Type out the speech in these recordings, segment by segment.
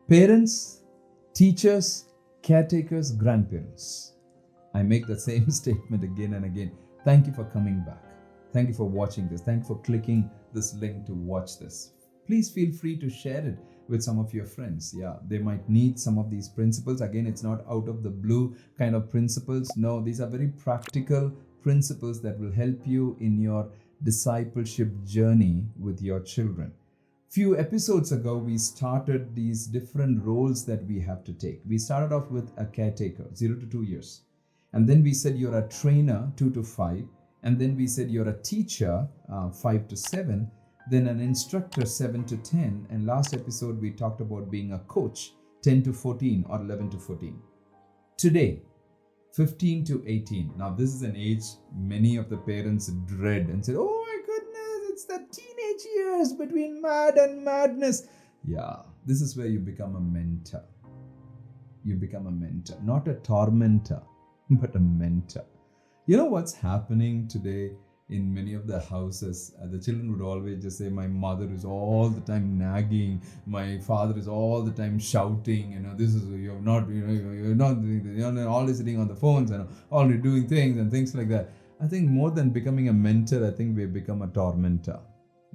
Parents, teachers, caretakers, grandparents. I make the same statement again and again. Thank you for coming back. Thank you for watching this. Thank you for clicking this link to watch this. Please feel free to share it with some of your friends. Yeah, they might need some of these principles. Again, it's not out of the blue kind of principles. No, these are very practical principles that will help you in your discipleship journey with your children. Few episodes ago, we started these different roles that we have to take. We started off with a caretaker, 0 to 2 years. And then we said you're a trainer, 2 to 5. And then we said you're a teacher, 5 to 7. Then an instructor, 7 to 10. And last episode, we talked about being a coach, 10 to 14 or 11 to 14. Today, 15 to 18. Now, this is an age many of the parents dread and said, oh my goodness, it's the teenage years between mad and madness. Yeah, this is where you become a mentor. You become a mentor, not a tormentor, but a mentor. You know what's happening today in many of the houses? The children would always just say, my mother is all the time nagging, my father is all the time shouting, you're not doing this, you're always sitting on the phones and always doing things and things like that. I think more than becoming a mentor, I think we've become a tormentor.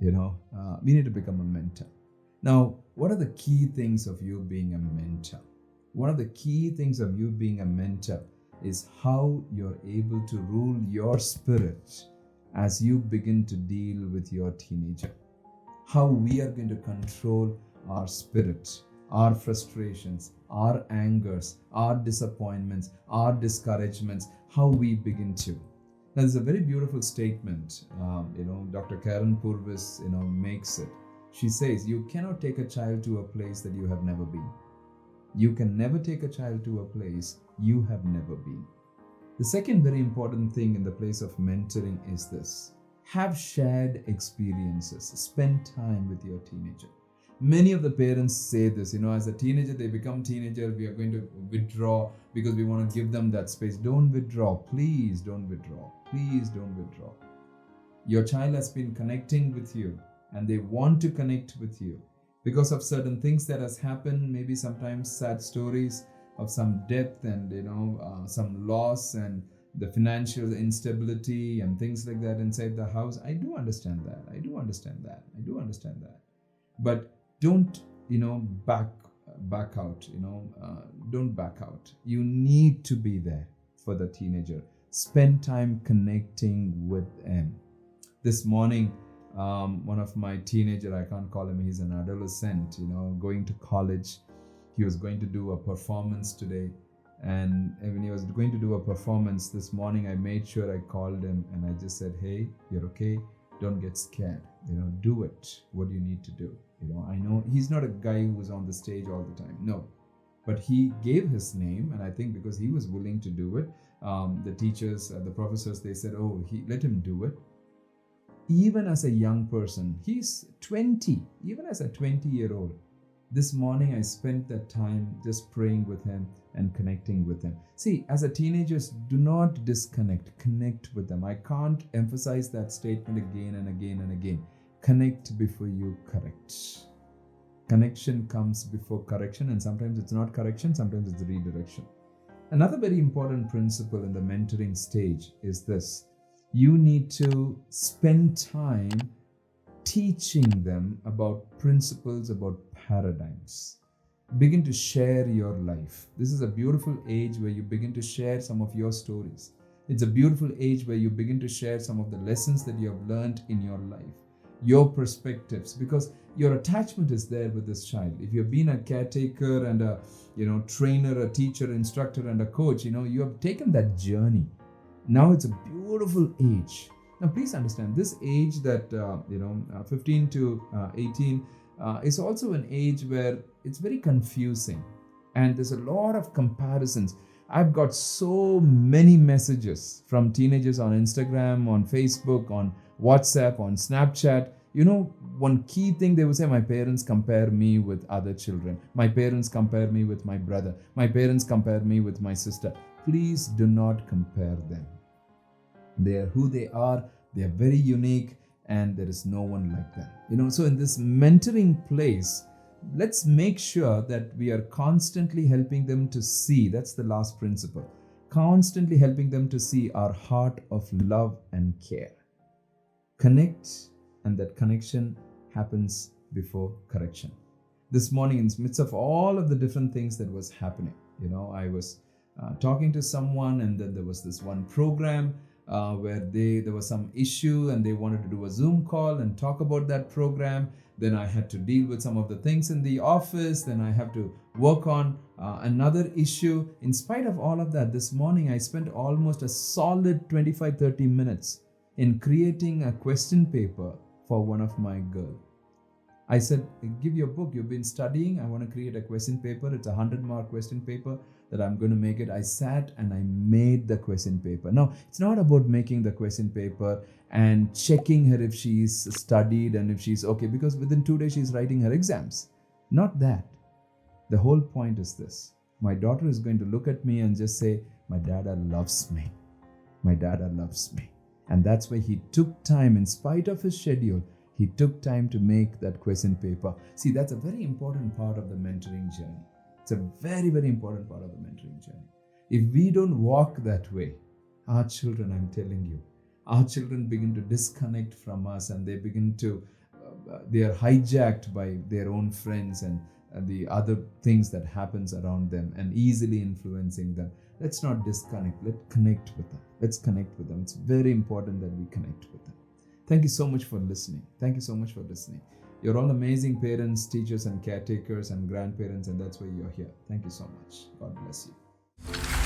We need to become a mentor. Now, what are the key things of you being a mentor? One of the key things of you being a mentor is how you're able to rule your spirit as you begin to deal with your teenager. How we are going to control our spirit, our frustrations, our angers, our disappointments, our discouragements, how we begin to. Now, there's a very beautiful statement, Dr. Karen Purvis, makes it. She says, you cannot take a child to a place that you have never been. You can never take a child to a place you have never been. The second very important thing in the place of mentoring is this. Have shared experiences. Spend time with your teenager. Many of the parents say this, as a teenager, they become teenager, we are going to withdraw because we want to give them that space. Don't withdraw. Please don't withdraw. Please don't withdraw. Your child has been connecting with you and they want to connect with you because of certain things that has happened, maybe sometimes sad stories of some death and some loss and the financial instability and things like that inside the house. I do understand that. But don't back out. Don't back out. You need to be there for the teenager. Spend time connecting with them. This morning, one of my teenager, I can't call him, he's an adolescent, going to college. He was going to do a performance today. And when he was going to do a performance this morning, I made sure I called him and I just said, hey, you're okay. Don't get scared. Do it. What do you need to do? I know he's not a guy who was on the stage all the time. No. But he gave his name. And I think because he was willing to do it, the teachers, the professors, they said, let him do it. Even as a young person, he's 20, even as a 20-year-old. This morning, I spent that time just praying with him and connecting with him. See, as a teenagers, do not disconnect. Connect with them. I can't emphasize that statement again and again and again. Connect before you correct. Connection comes before correction, and sometimes it's not correction, sometimes it's redirection. Another very important principle in the mentoring stage is this. You need to spend time teaching them about principles, about paradigms. Begin to share your life. This is a beautiful age where you begin to share some of your stories. It's a beautiful age where you begin to share some of the lessons that you have learned in your life, your perspectives, because your attachment is there with this child. If you've been a caretaker and a trainer, a teacher, instructor, and a coach, you have taken that journey. Now it's a beautiful age. Now, please understand this age that 15 to 18 is also an age where it's very confusing, and there's a lot of comparisons. I've got so many messages from teenagers on Instagram, on Facebook, on WhatsApp, on Snapchat. One key thing they will say, my parents compare me with other children. My parents compare me with my brother. My parents compare me with my sister. Please do not compare them. They are who they are. They are very unique, and there is no one like them. So in this mentoring place, let's make sure that we are constantly helping them to see. That's the last principle. Constantly helping them to see our heart of love and care. Connect, and that connection happens before correction. This morning, in the midst of all of the different things that was happening, I was talking to someone, and then there was this one program where there was some issue and they wanted to do a Zoom call and talk about that program. Then I had to deal with some of the things in the office. Then I have to work on another issue. In spite of all of that, this morning I spent almost a solid 25-30 minutes in creating a question paper for one of my girls. I said, give your book. You've been studying. I want to create a question paper. It's a 100-mark question paper that I'm going to make it. I sat and I made the question paper. Now, it's not about making the question paper and checking her if she's studied and if she's okay, because within 2 days she's writing her exams. Not that. The whole point is this. My daughter is going to look at me and just say, my dada loves me. My dada loves me. And that's why he took time, in spite of his schedule, he took time to make that question paper. See, that's a very important part of the mentoring journey. It's a very, very important part of the mentoring journey. If we don't walk that way, our children, I'm telling you, our children begin to disconnect from us, and they begin to, they are hijacked by their own friends and the other things that happens around them and easily influencing them. Let's not disconnect. Let's connect with them. Let's connect with them. It's very important that we connect with them. Thank you so much for listening. Thank you so much for listening. You're all amazing parents, teachers, and caretakers and grandparents, and that's why you're here. Thank you so much. God bless you.